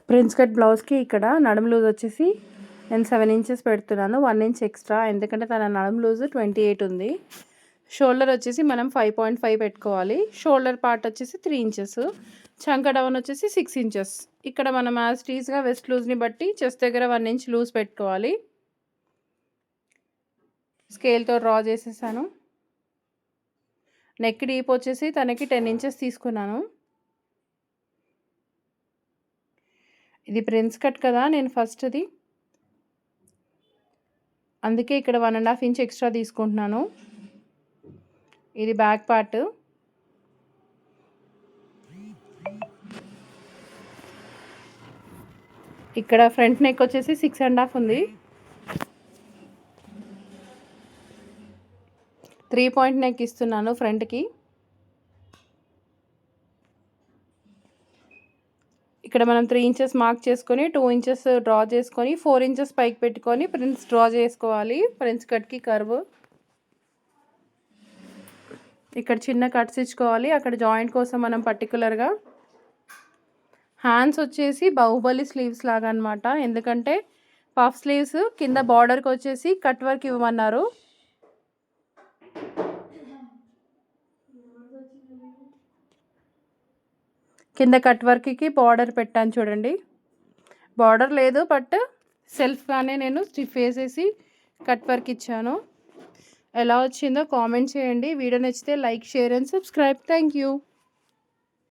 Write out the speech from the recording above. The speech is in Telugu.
ప్రిన్స్ కట్ బ్లౌజ్కి ఇక్కడ నడుము లూజ్ వచ్చేసి నేను 7 ఇంచెస్ పెడుతున్నాను, 1 ఇంచ్ ఎక్స్ట్రా, ఎందుకంటే తన నడుము లూజ్ 28 ఉంది. షోల్డర్ వచ్చేసి మనం 5.5 పెట్టుకోవాలి. షోల్డర్ పార్ట్ వచ్చేసి 3 ఇంచెస్, చంక డౌన్ వచ్చేసి 6 ఇంచెస్. ఇక్కడ మనం యాజ్ టీజ్గా వెస్ట్ లూజ్ని బట్టి చెస్ట్ దగ్గర 1 ఇంచ్ లూజ్ పెట్టుకోవాలి. స్కేల్తో డ్రా చేసేసాను. నెక్ డీప్ వచ్చేసి తనకి 10 ఇంచెస్ తీసుకున్నాను. ఇది ప్రిన్స్ కట్ కదా, నేను ఫస్ట్ది, అందుకే ఇక్కడ 1.5 ఇంచ్ ఎక్స్ట్రా తీసుకుంటున్నాను. ఇది బ్యాక్ పార్ట్. ఇక్కడ ఫ్రంట్ నెక్ వచ్చేసి 6.5 ఉంది. 3 పాయింట్ నెక్ ఇస్తున్నాను ఫ్రంట్కి. ఇక్కడ మనం 3 ఇంచెస్ మార్క్ చేసుకొని 2 ఇంచెస్ డ్రా చేసుకొని 4 ఇంచెస్ పైకి పెట్టుకొని ప్రిన్స్ డ్రా చేసుకోవాలి. ప్రిన్స్ కట్కి కర్వ్ ఇక్కడ చిన్న కట్స్ ఇచ్చుకోవాలి. అక్కడ జాయింట్ కోసం మనం పర్టికులర్గా హ్యాండ్స్ వచ్చేసి బాహుబలి స్లీవ్స్ లాగా అనమాట, ఎందుకంటే పఫ్ స్లీవ్స్ కింద బార్డర్కి వచ్చేసి కట్ వర్క్ ఇవ్వమన్నారు. కింద కట్ వర్క్కి బార్డర్ పెట్టాను చూడండి. బార్డర్ లేదు, బట్ సెల్ఫ్గానే నేను స్టిఫ్ వేసేసి కట్ వర్క్ ఇచ్చాను. ఎలా వచ్చిందో కామెంట్ చేయండి. వీడియో నచ్చితే like, share and subscribe. Thank you.